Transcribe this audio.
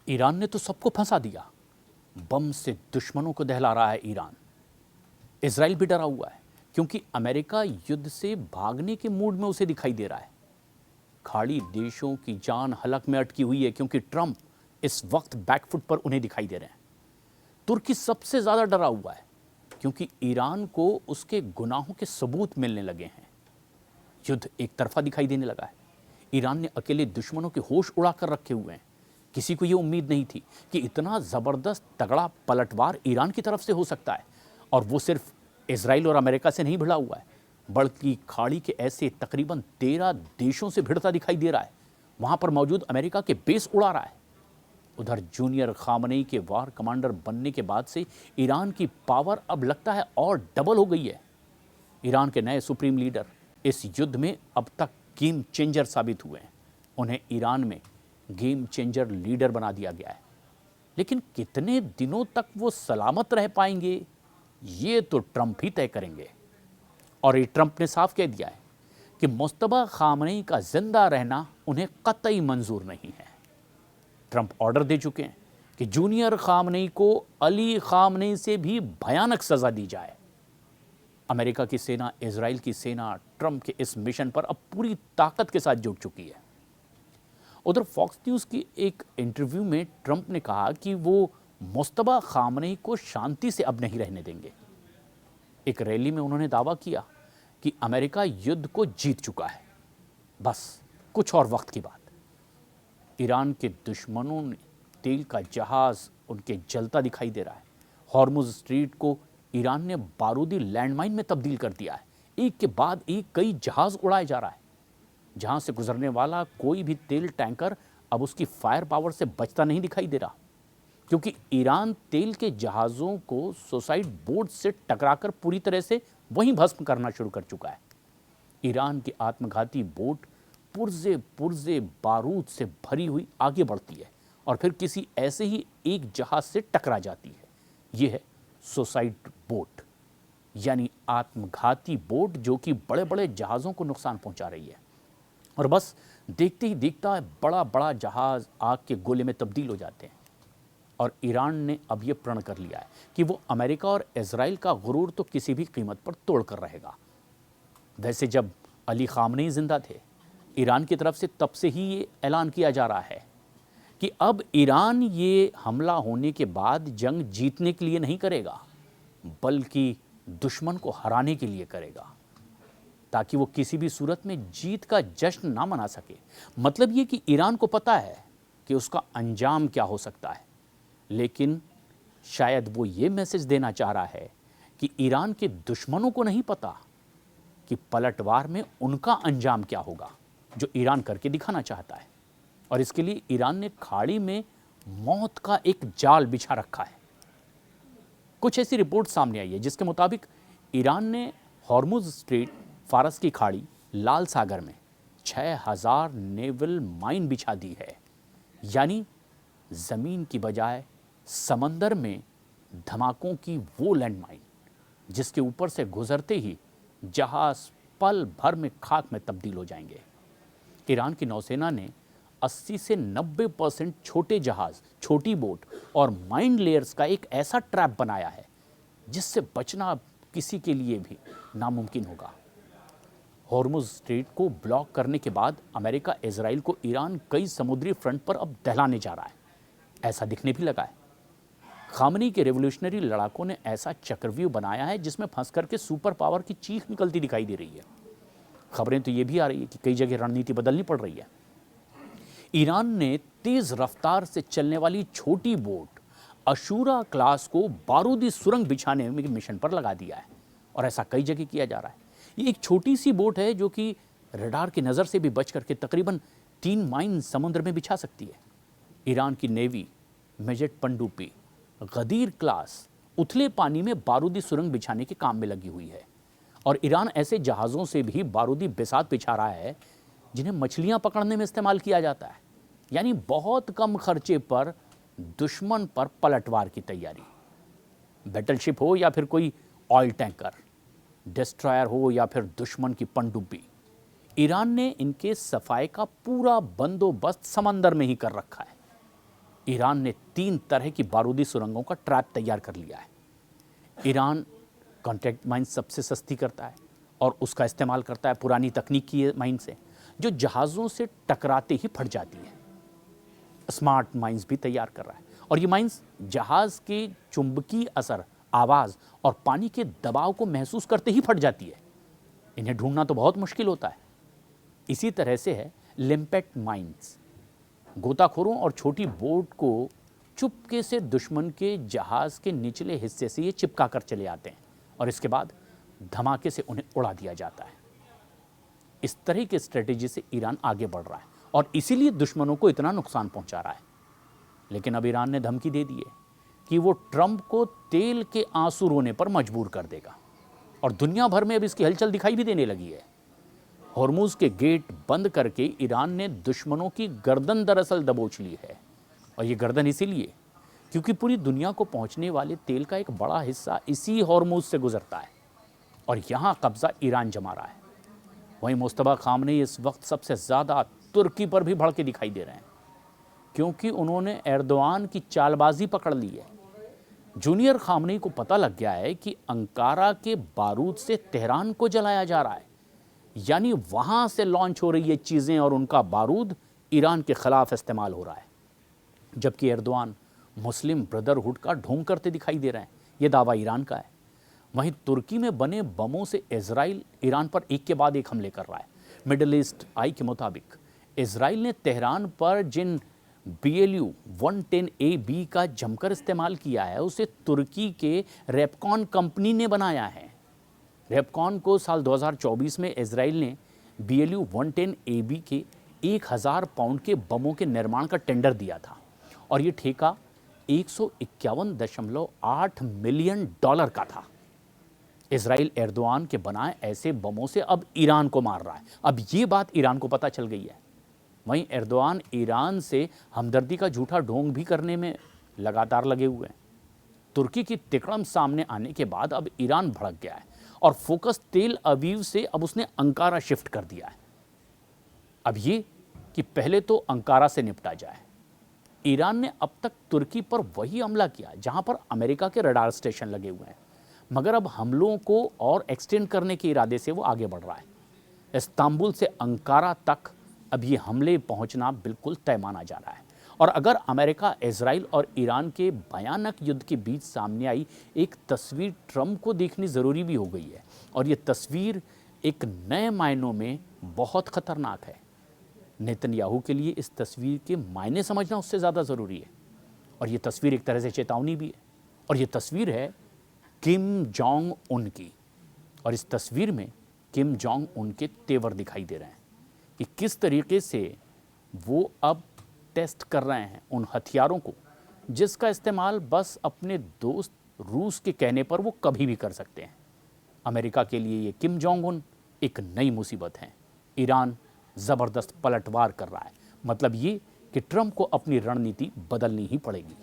Iran ने तो सबको फंसा दिया। बम से दुश्मनों को दहला रहा है ईरान। इजराइल भी डरा हुआ है क्योंकि अमेरिका युद्ध से भागने के मूड में उसे दिखाई दे रहा है। खाड़ी देशों की जान हलक में अटकी हुई है क्योंकि ट्रंप इस वक्त बैकफुट पर उन्हें दिखाई दे रहे हैं। तुर्की सबसे ज्यादा डरा हुआ है क्योंकि ईरान को उसके गुनाहों के सबूत मिलने लगे हैं। युद्ध एक तरफा दिखाई देने लगा है। ईरान ने अकेले दुश्मनों के होश उड़ा कर रखे हुए हैं। किसी को यह उम्मीद नहीं थी कि इतना जबरदस्त तगड़ा पलटवार ईरान की तरफ से हो सकता है, और वो सिर्फ इजराइल और अमेरिका से नहीं भिड़ा हुआ है, बल्कि खाड़ी के ऐसे तकरीबन 13 देशों से भिड़ता दिखाई दे रहा है। वहां पर मौजूद अमेरिका के बेस उड़ा रहा है। उधर जूनियर खामनेई के वार कमांडर बनने के बाद से ईरान की पावर अब लगता है और डबल हो गई है। ईरान के नए सुप्रीम लीडर इस युद्ध में अब तक गेम चेंजर साबित हुए हैं। उन्हें ईरान में गेम चेंजर लीडर बना दिया गया है। लेकिन कितने दिनों तक वो सलामत रह पाएंगे, ये तो ट्रंप ही तय करेंगे। और ये ट्रंप ने साफ कह दिया है कि मुस्तबा खामनेई का जिंदा रहना उन्हें कतई मंजूर नहीं है। ट्रंप ऑर्डर दे चुके हैं कि जूनियर खामनेई को अली खामनेई से भी भयानक सजा दी जाए। अमेरिका की सेना, इजराइल की सेना ट्रंप के इस मिशन पर अब पूरी ताकत के साथ जुट चुकी है। उधर फॉक्स न्यूज की एक इंटरव्यू में ट्रंप ने कहा कि वो मुस्तबा खामनेई को शांति से अब नहीं रहने देंगे। एक रैली में उन्होंने दावा किया कि अमेरिका युद्ध को जीत चुका है, बस कुछ और वक्त की बात। ईरान के दुश्मनों ने तेल का जहाज उनके जलता दिखाई दे रहा है। हॉर्मुज स्ट्रीट को ईरान ने बारूदी लैंडमाइन में तब्दील कर दिया है। एक के बाद एक कई जहाज उड़ाए जा रहा है। जहां से गुजरने वाला कोई भी तेल टैंकर अब उसकी फायर पावर से बचता नहीं दिखाई दे रहा, क्योंकि ईरान तेल के जहाज़ों को सुसाइड बोट से टकराकर पूरी तरह से वहीं भस्म करना शुरू कर चुका है। ईरान की आत्मघाती बोट पुर्जे पुर्जे बारूद से भरी हुई आगे बढ़ती है और फिर किसी ऐसे ही एक जहाज से टकरा जाती है। यह है सुसाइड बोट, यानी आत्मघाती बोट जो कि बड़े बड़े जहाज़ों को नुकसान पहुंचा रही है। और बस देखते ही देखता बड़ा बड़ा जहाज आग के गोले में तब्दील हो जाते हैं। और ईरान ने अब यह प्रण कर लिया है कि वो अमेरिका और इजराइल का गुरूर तो किसी भी कीमत पर तोड़ कर रहेगा। वैसे जब अली खामनेई जिंदा थे, ईरान की तरफ से तब से ही ये ऐलान किया जा रहा है कि अब ईरान ये हमला होने के बाद जंग जीतने के लिए नहीं करेगा, बल्कि दुश्मन को हराने के लिए करेगा, ताकि वो किसी भी सूरत में जीत का जश्न ना मना सके। मतलब ये कि ईरान को पता है कि उसका अंजाम क्या हो सकता है, लेकिन शायद वो ये मैसेज देना चाह रहा है कि ईरान के दुश्मनों को नहीं पता कि पलटवार में उनका अंजाम क्या होगा, जो ईरान करके दिखाना चाहता है। और इसके लिए ईरान ने खाड़ी में मौत का एक जाल बिछा रखा है। कुछ ऐसी रिपोर्ट सामने आई है जिसके मुताबिक ईरान ने हॉर्मुज स्ट्रेट, फारस की खाड़ी, लाल सागर में 6000 नेवल माइन बिछा दी है, यानी जमीन की बजाय समंदर में धमाकों की वो लैंडमाइन जिसके ऊपर से गुजरते ही जहाज पल भर में खाक में तब्दील हो जाएंगे। ईरान की नौसेना ने 80 से 90% छोटे जहाज, छोटी बोट और माइन लेयर्स का एक ऐसा ट्रैप बनाया है जिससे बचना किसी के लिए भी नामुमकिन होगा। हॉर्मुज स्ट्रेट को ब्लॉक करने के बाद अमेरिका, इजराइल को ईरान कई समुद्री फ्रंट पर अब दहलाने जा रहा है, ऐसा दिखने भी लगा है। खामनेई के रेवोल्यूशनरी लड़ाकों ने ऐसा चक्रव्यूह बनाया है जिसमें फंस करके सुपर पावर की चीख निकलती दिखाई दे रही है। खबरें तो ये भी आ रही है कि कई जगह रणनीति बदलनी पड़ रही है। ईरान ने तेज रफ्तार से चलने वाली छोटी बोट अशूरा क्लास को बारूदी सुरंग बिछाने में मिशन पर लगा दिया है, और ऐसा कई जगह किया जा रहा है। ये एक छोटी सी बोट है जो कि रडार की नज़र से भी बच करके तकरीबन 3 माइन समुद्र में बिछा सकती है। ईरान की नेवी मेजेट पनडुब्बी गदीर क्लास उथले पानी में बारूदी सुरंग बिछाने के काम में लगी हुई है, और ईरान ऐसे जहाज़ों से भी बारूदी बिसात बिछा रहा है जिन्हें मछलियां पकड़ने में इस्तेमाल किया जाता है। यानी बहुत कम खर्चे पर दुश्मन पर पलटवार की तैयारी। बैटलशिप हो या फिर कोई ऑयल टैंकर, डिस्ट्रॉयर हो या फिर दुश्मन की पनडुब्बी, ईरान ने इनके सफाई का पूरा बंदोबस्त समंदर में ही कर रखा है। ईरान ने 3 तरह की बारूदी सुरंगों का ट्रैप तैयार कर लिया है। ईरान कॉन्टैक्ट माइंस सबसे सस्ती करता है और उसका इस्तेमाल करता है पुरानी तकनीक की माइन से, जो जहाज़ों से टकराते ही फट जाती है। स्मार्ट माइंस भी तैयार कर रहा है और ये माइंस जहाज़ के चुंबकीय असर, आवाज़ और पानी के दबाव को महसूस करते ही फट जाती है। इन्हें ढूंढना तो बहुत मुश्किल होता है। इसी तरह से है लिम्पेट माइंस। गोताखोरों और छोटी बोट को चुपके से दुश्मन के जहाज़ के निचले हिस्से से ये चिपका कर चले आते हैं और इसके बाद धमाके से उन्हें उड़ा दिया जाता है। इस तरह की स्ट्रेटेजी से ईरान आगे बढ़ रहा है और इसीलिए दुश्मनों को इतना नुकसान पहुंचा रहा है। लेकिन अब ईरान ने धमकी दे दी है कि वो ट्रंप को तेल के आंसू रोने पर मजबूर कर देगा और दुनिया भर में अब इसकी हलचल दिखाई भी देने लगी है। हॉर्मुज के गेट बंद करके ईरान ने दुश्मनों की गर्दन दरअसल दबोच ली है और ये गर्दन इसीलिए क्योंकि पूरी दुनिया को पहुंचने वाले तेल का एक बड़ा हिस्सा इसी हॉर्मुज से गुजरता है और यहाँ कब्जा ईरान जमा रहा है। वहीं मुस्तफा खामनेई इस वक्त सबसे ज़्यादा तुर्की पर भी भड़के दिखाई दे रहे हैं क्योंकि उन्होंने एर्दोआन की चालबाजी पकड़ ली है। जूनियर खामनेई को पता लग गया है कि अंकारा के बारूद से तेहरान को जलाया जा रहा है, यानी वहां से लॉन्च हो रही है चीज़ें और उनका बारूद ईरान के खिलाफ इस्तेमाल हो रहा है। जबकि एर्दोआन मुस्लिम ब्रदरहुड का ढोंग करते दिखाई दे रहे हैं, यह दावा ईरान का है। वहीं तुर्की में बने बमों से इजराइल ईरान पर एक के बाद एक हमले कर रहा है। मिडल ईस्ट आई के मुताबिक इजराइल ने तेहरान पर जिन BLU 110AB का जमकर इस्तेमाल किया है उसे तुर्की के रेपकॉन कंपनी ने बनाया है। रेपकॉन को साल 2024 में इजराइल ने BLU 110AB के 1000 पाउंड के बमों के निर्माण का टेंडर दिया था और ये ठेका 151.8 मिलियन डॉलर का था। इजराइल एर्दोआन के बनाए ऐसे बमों से अब ईरान को मार रहा है। अब ये बात ईरान को पता चल गई है। वहीं एर्दोआन ईरान से हमदर्दी का झूठा ढोंग भी करने में लगातार लगे हुए हैं। तुर्की की तिकड़म सामने आने के बाद अब ईरान भड़क गया है और फोकस तेल अवीव से अब उसने अंकारा शिफ्ट कर दिया है। अब ये कि पहले तो अंकारा से निपटा जाए। ईरान ने अब तक तुर्की पर वही हमला किया जहां पर अमेरिका के रडार स्टेशन लगे हुए हैं, मगर अब हमलों को और एक्सटेंड करने के इरादे से वो आगे बढ़ रहा है। इस्तांबुल से अंकारा तक अब ये हमले पहुंचना बिल्कुल तय माना जा रहा है और अगर अमेरिका, इजराइल और ईरान के भयानक युद्ध के बीच सामने आई एक तस्वीर ट्रंप को देखनी ज़रूरी भी हो गई है और ये तस्वीर एक नए मायनों में बहुत ख़तरनाक है। नेतन्याहू के लिए इस तस्वीर के मायने समझना उससे ज़्यादा ज़रूरी है और ये तस्वीर एक तरह से चेतावनी भी है और ये तस्वीर है किम जोंग उन की और इस तस्वीर में किम जोंग उन के तेवर दिखाई दे रहे हैं कि किस तरीके से वो अब टेस्ट कर रहे हैं उन हथियारों को जिसका इस्तेमाल बस अपने दोस्त रूस के कहने पर वो कभी भी कर सकते हैं। अमेरिका के लिए ये किम जोंग उन एक नई मुसीबत है। ईरान ज़बरदस्त पलटवार कर रहा है, मतलब ये कि ट्रंप को अपनी रणनीति बदलनी ही पड़ेगी।